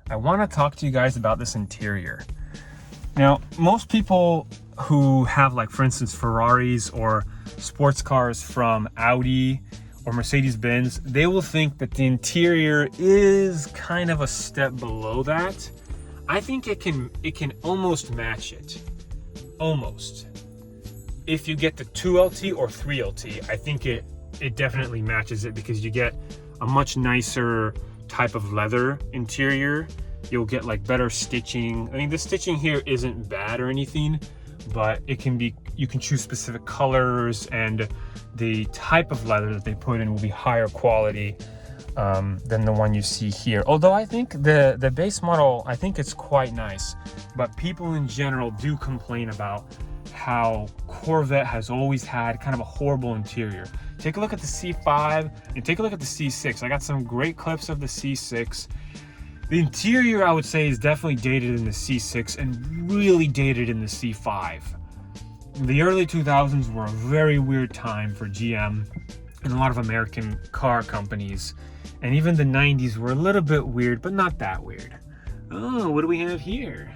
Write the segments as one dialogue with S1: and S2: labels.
S1: I want to talk to you guys about this interior. Now, most people who have, like, for instance, Ferraris or sports cars from Audi or Mercedes-Benz, they will think that the interior is kind of a step below that. I think it can almost match it. Almost. If you get the 2LT or 3LT, I think it definitely matches it, because you get a much nicer type of leather interior. You'll get like better stitching. I mean, the stitching here isn't bad or anything, but it can be, you can choose specific colors, and the type of leather that they put in will be higher quality than the one you see here. Although I think the base model, I think it's quite nice, but people in general do complain about how Corvette has always had kind of a horrible interior. Take a look at the C5 and take a look at the C6. I got some great clips of the C6. The interior, I would say, is definitely dated in the C6 and really dated in the C5. The early 2000s were a very weird time for GM and a lot of American car companies. And even the 90s were a little bit weird, but not that weird. Oh, what do we have here?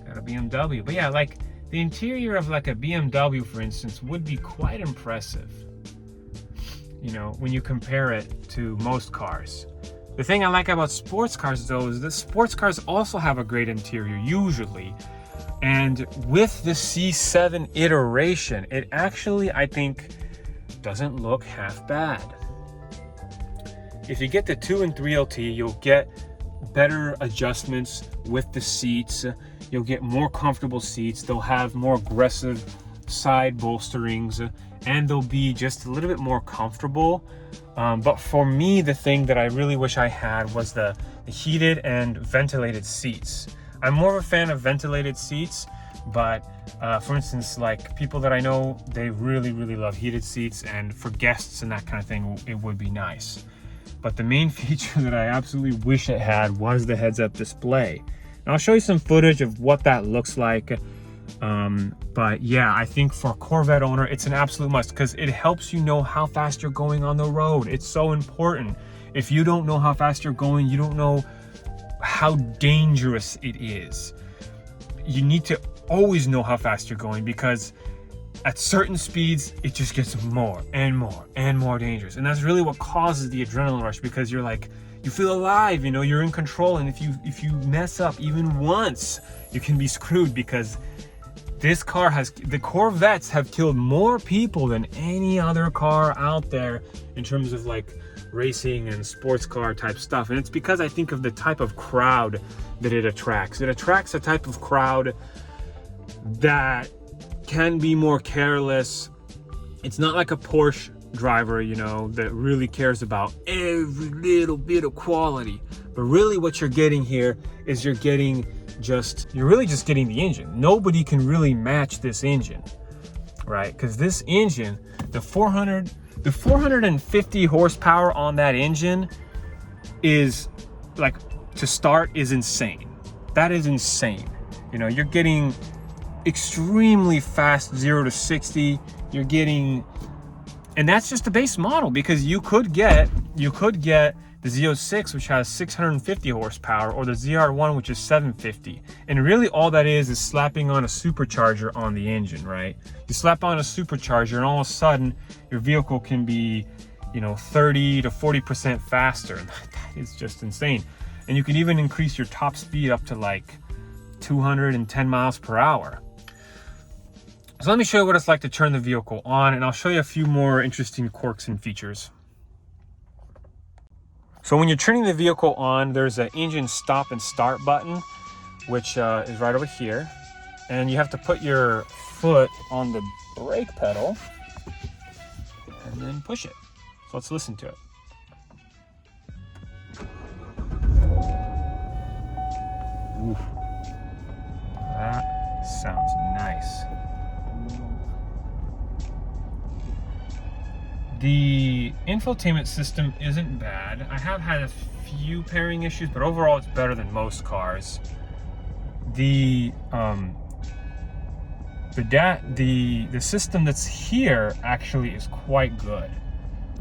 S1: Got a BMW. But yeah, like the interior of like a BMW, for instance, would be quite impressive, you know, when you compare it to most cars. The thing I like about sports cars, though, is the sports cars also have a great interior, usually. And with the C7 iteration, it actually, I think, doesn't look half bad. If you get the 2 and 3LT, you'll get better adjustments with the seats. You'll get more comfortable seats. They'll have more aggressive side bolsterings, and they'll be just a little bit more comfortable. But for me, the thing that I really wish I had was the heated and ventilated seats. I'm more of a fan of ventilated seats, but for instance, like people that I know, they really, really love heated seats, and for guests and that kind of thing, it would be nice. But the main feature that I absolutely wish it had was the heads-up display. And I'll show you some footage of what that looks like. But yeah, I think for a Corvette owner, it's an absolute must, because it helps you know how fast you're going on the road. It's so important. If you don't know how fast you're going, you don't know how dangerous it is. You need to always know how fast you're going, because at certain speeds, it just gets more and more and more dangerous. And that's really what causes the adrenaline rush, because you're like, you feel alive, you know, you're in control. And if you mess up even once, you can be screwed, because this car the Corvettes have killed more people than any other car out there in terms of like racing and sports car type stuff. And it's because I think of the type of crowd that it attracts. It attracts a type of crowd that can be more careless. It's not like a Porsche driver, you know, that really cares about every little bit of quality. But really what you're getting here is you're really just getting the engine. Nobody can really match this engine, right? Because this engine, the 450 horsepower on that engine is, like, to start, is insane. That is insane. You know, you're getting extremely fast 0 to 60. You're getting, and that's just the base model, because you could get the Z06, which has 650 horsepower, or the ZR1, which is 750. And really all that is slapping on a supercharger on the engine, right? You slap on a supercharger and all of a sudden your vehicle can be, you know, 30 to 40% faster. And that is just insane. And you can even increase your top speed up to like 210 miles per hour. So let me show you what it's like to turn the vehicle on, and I'll show you a few more interesting quirks and features. So when you're turning the vehicle on, there's an engine stop and start button, which is right over here. And you have to put your foot on the brake pedal and then push it. So let's listen to it. Ooh. That sounds nice. The infotainment system isn't bad. I have had a few pairing issues, but overall it's better than most cars. The system that's here actually is quite good.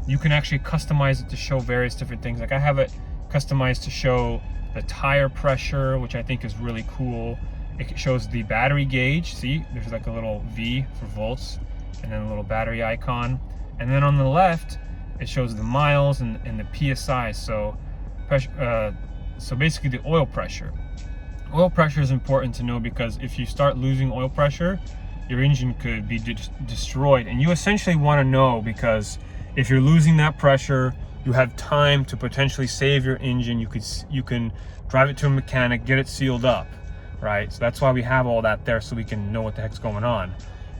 S1: You can actually customize it to show various different things. Like I have it customized to show the tire pressure, which I think is really cool. It shows the battery gauge. See, there's like a little V for volts, and then a little battery icon. And then on the left, it shows the miles and the PSI. So basically the oil pressure. Oil pressure is important to know because if you start losing oil pressure, your engine could be destroyed. And you essentially want to know, because if you're losing that pressure, you have time to potentially save your engine. You can drive it to a mechanic, get it sealed up, right? So that's why we have all that there, so we can know what the heck's going on.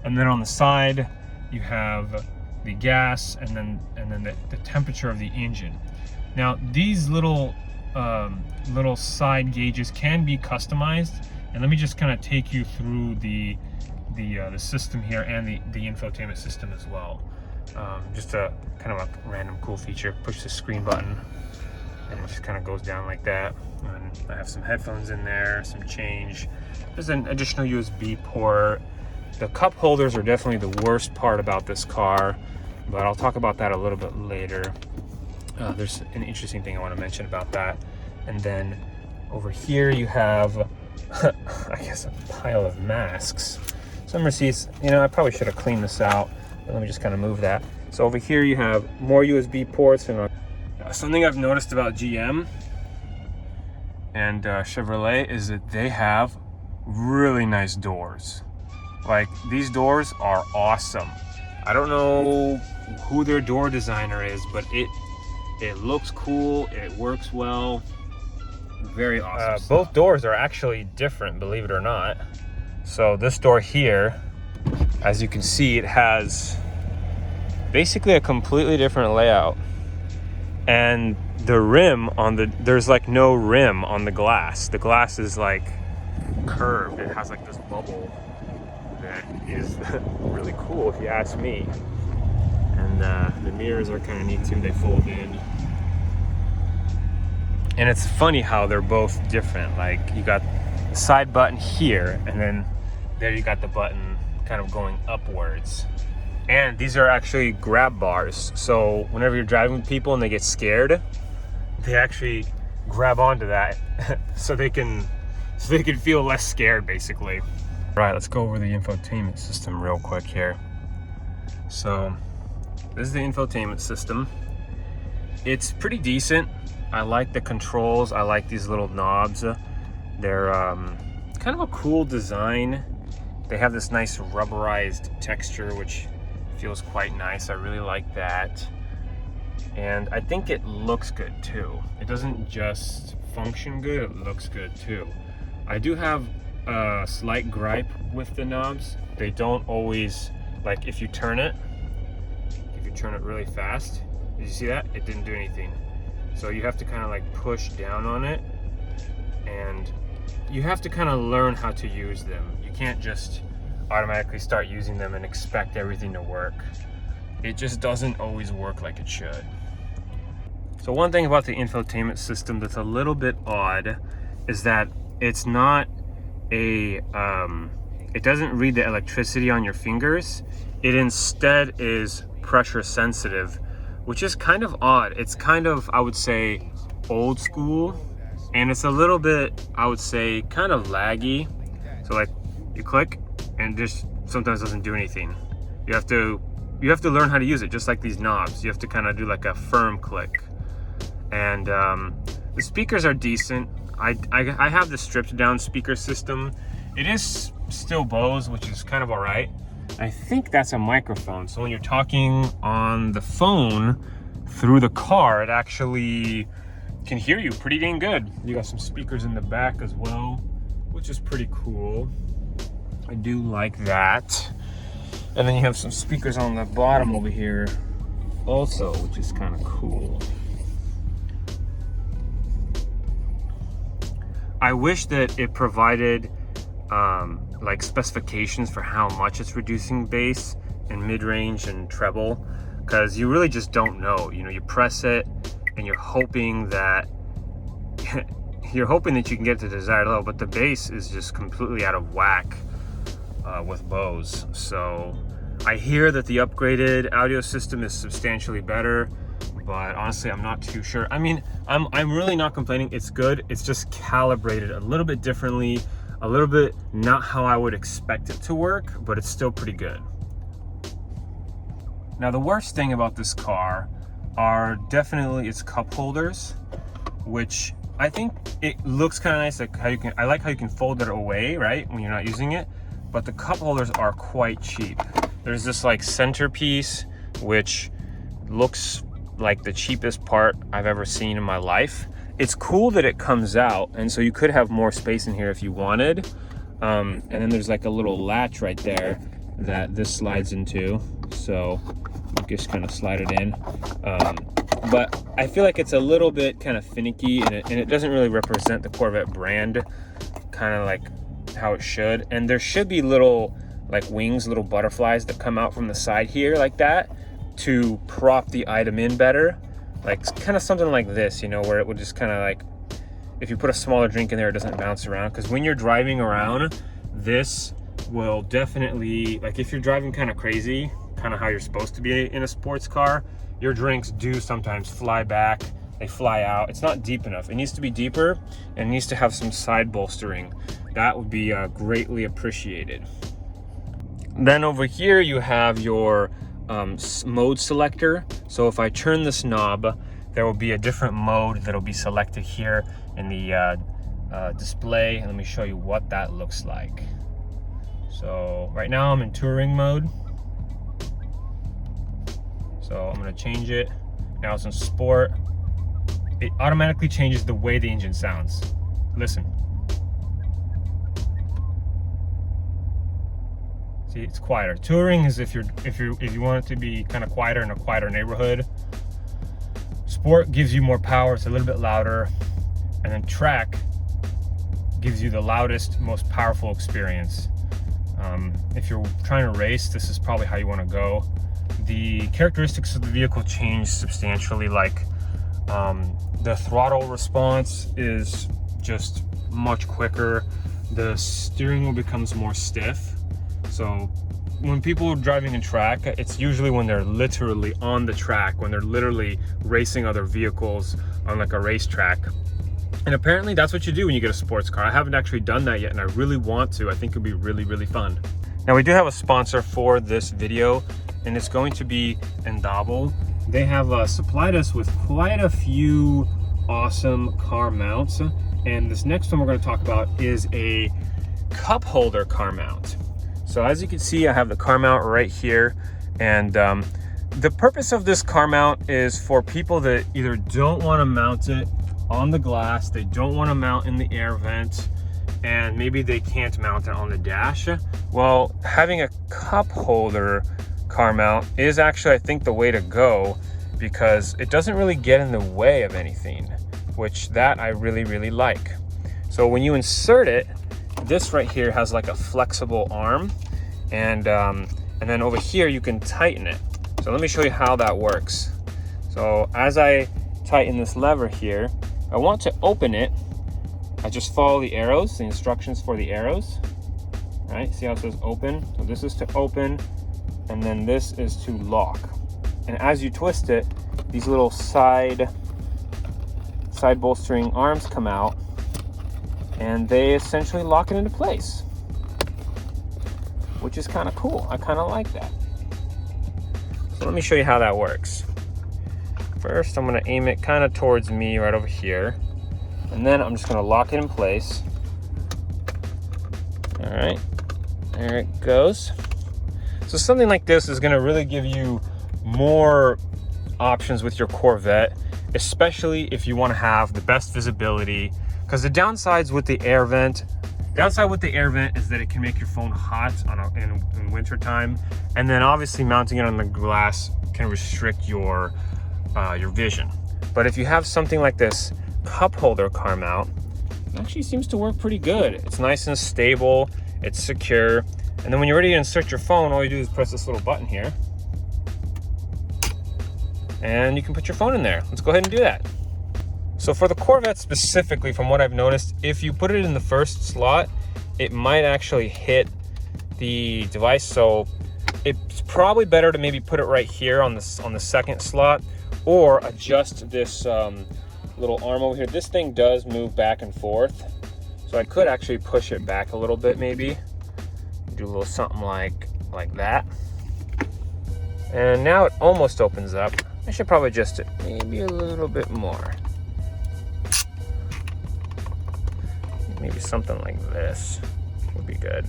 S1: And then on the side, you have the gas, and then the temperature of the engine. Now these little side gauges can be customized, and let me just kind of take you through the system here and the infotainment system as well. Just a kind of a random cool feature. Push the screen button and it just kind of goes down like that. And I have some headphones in there, some change. There's an additional USB port. The cup holders are definitely the worst part about this car, but I'll talk about that a little bit later. There's an interesting thing I want to mention about that. And then over here you have, I guess, a pile of masks. Some receipts, you know, I probably should have cleaned this out, but let me just kind of move that. So over here you have more USB ports, and something I've noticed about GM and Chevrolet is that they have really nice doors. Like, these doors are awesome. I don't know who their door designer is, but it looks cool, it works well. Very awesome. Both doors are actually different, believe it or not. So this door here, as you can see, it has basically a completely different layout. And the rim on there's like no rim on the glass. The glass is like curved. It has like this bubble that is really cool if you ask me. And the mirrors are kind of neat too, they fold in. And it's funny how they're both different. Like, you got the side button here, and then there you got the button kind of going upwards. And these are actually grab bars. So whenever you're driving with people and they get scared, they actually grab onto that so they can feel less scared, basically. All right, let's go over the infotainment system real quick here. So this is the infotainment system. It's pretty decent. I like the controls. I like these little knobs. They're kind of a cool design. They have this nice rubberized texture, which feels quite nice. I really like that. And I think it looks good too. It doesn't just function good, it looks good too. I do have a slight gripe with the knobs. They don't always, like, if you turn it really fast, did you see that? It didn't do anything. So you have to kind of like push down on it, and you have to kind of learn how to use them. You can't just automatically start using them and expect everything to work. It just doesn't always work like it should. So one thing about the infotainment system that's a little bit odd is that it's not it doesn't read the electricity on your fingers. It instead is pressure sensitive, which is kind of odd. It's kind of, I would say, old school, and it's a little bit, I would say, kind of laggy. So like, you click and just sometimes doesn't do anything. You have to learn how to use it, just like these knobs. You have to kind of do like a firm click. And the speakers are decent. I have the stripped down speaker system. It is still Bose, which is kind of all right. I think that's a microphone. So when you're talking on the phone through the car, it actually can hear you pretty dang good. You got some speakers in the back as well, which is pretty cool. I do like that. And then you have some speakers on the bottom over here also, which is kind of cool. I wish that it provided like specifications for how much it's reducing bass and mid-range and treble, because you really just don't know. You know, you press it and you're hoping that you can get to the desired level, but the bass is just completely out of whack with Bose. So I hear that the upgraded audio system is substantially better, but honestly, I'm not too sure. I mean, I'm really not complaining. It's good. It's just calibrated a little bit differently, a little bit not how I would expect it to work, but it's still pretty good. Now, the worst thing about this car are definitely its cup holders, which I think it looks kind of nice. Like I like how you can fold it away, right, when you're not using it. But the cup holders are quite cheap. There's this like centerpiece, which looks like the cheapest part I've ever seen in my life. It's cool that it comes out, and so you could have more space in here if you wanted. And then there's like a little latch right there that this slides into. So you just kind of slide it in. But I feel like it's a little bit kind of finicky, and it doesn't really represent the Corvette brand kind of like how it should. And there should be little like wings, little butterflies that come out from the side here like that to prop the item in better. Like kind of something like this, you know, where it would just kind of like, if you put a smaller drink in there, it doesn't bounce around. Because when you're driving around, this will definitely, like if you're driving kind of crazy, kind of how you're supposed to be in a sports car, your drinks do sometimes fly back, they fly out. It's not deep enough. It needs to be deeper, and it needs to have some side bolstering. That would be greatly appreciated. Then over here you have your mode selector. So if I turn this knob, there will be a different mode that'll be selected here in the display. And let me show you what that looks like. So right now I'm in touring mode. So I'm gonna change it. Now it's in sport. It automatically changes the way the engine sounds. Listen. See, it's quieter. Touring is if you want it to be kind of quieter in a quieter neighborhood. Sport gives you more power, it's a little bit louder. And then track gives you the loudest, most powerful experience. If you're trying to race, this is probably how you want to go. The characteristics of the vehicle change substantially. Like the throttle response is just much quicker. The steering wheel becomes more stiff. So when people are driving in track, it's usually when they're literally on the track, when they're literally racing other vehicles on like a racetrack. And apparently that's what you do when you get a sports car. I haven't actually done that yet, and I really want to. I think it'd be really, really fun. Now we do have a sponsor for this video, and it's going to be Andobil. They have supplied us with quite a few awesome car mounts. And this next one we're going to talk about is a cup holder car mount. So as you can see, I have the car mount right here. And the purpose of this car mount is for people that either don't want to mount it on the glass, they don't want to mount in the air vent, and maybe they can't mount it on the dash. Well, having a cup holder car mount is actually, I think, the way to go, because it doesn't really get in the way of anything, which that I really, really like. So when you insert it, this right here has like a flexible arm, and then over here you can tighten it. So let me show you how that works. So as I tighten this lever here, I want to open it. I just follow the arrows, the instructions for the arrows. All right, see how it says open? So this is to open, and then this is to lock. And as you twist it, these little side bolstering arms come out, and they essentially lock it into place, which is kind of cool. I kind of like that. So let me show you how that works. First, I'm going to aim it kind of towards me right over here, and then I'm just going to lock it in place. All right, there it goes. So something like this is going to really give you more options with your Corvette, especially if you want to have the best visibility. Because the downsides with the air vent, is that it can make your phone hot in winter time, and then obviously mounting it on the glass can restrict your vision. But if you have something like this cup holder car mount, it actually seems to work pretty good. It's nice and stable, it's secure, and then when you're ready to insert your phone, all you do is press this little button here, and you can put your phone in there. Let's go ahead and do that. So for the Corvette specifically, from what I've noticed, if you put it in the first slot, it might actually hit the device. So it's probably better to maybe put it right here on the second slot, or adjust this little arm over here. This thing does move back and forth, so I could actually push it back a little bit, maybe do a little something like that. And now it almost opens up. I should probably adjust it maybe a little bit more. Maybe something like this would be good.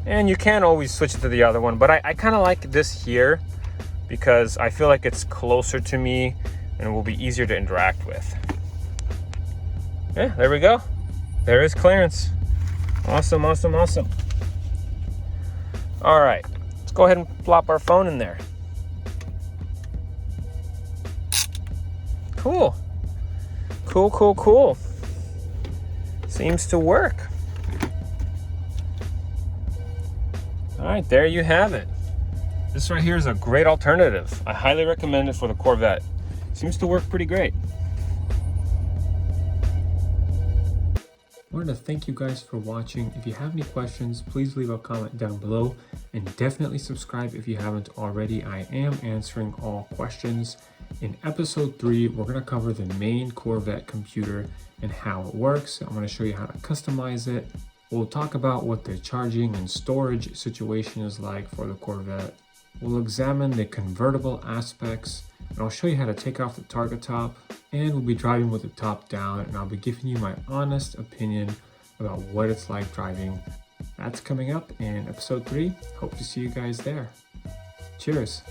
S1: And you can always switch to the other one, but I kind of like this here because I feel like it's closer to me and it will be easier to interact with. Yeah, there we go. There is clearance. Awesome, awesome, awesome. All right, let's go ahead and plop our phone in there. Cool. Cool, cool, cool. Seems to work. All right, there you have it. This right here is a great alternative. I highly recommend it for the Corvette. Seems to work pretty great. I wanted to thank you guys for watching. If you have any questions, please leave a comment down below, and definitely subscribe if you haven't already. I am answering all questions. In episode 3, we're going to cover the main Corvette computer and how it works. I'm going to show you how to customize it. We'll talk about what the charging and storage situation is like for the Corvette. We'll examine the convertible aspects, and I'll show you how to take off the target top, and we'll be driving with the top down, and I'll be giving you my honest opinion about what it's like driving. That's coming up in episode 3. Hope to see you guys there. Cheers.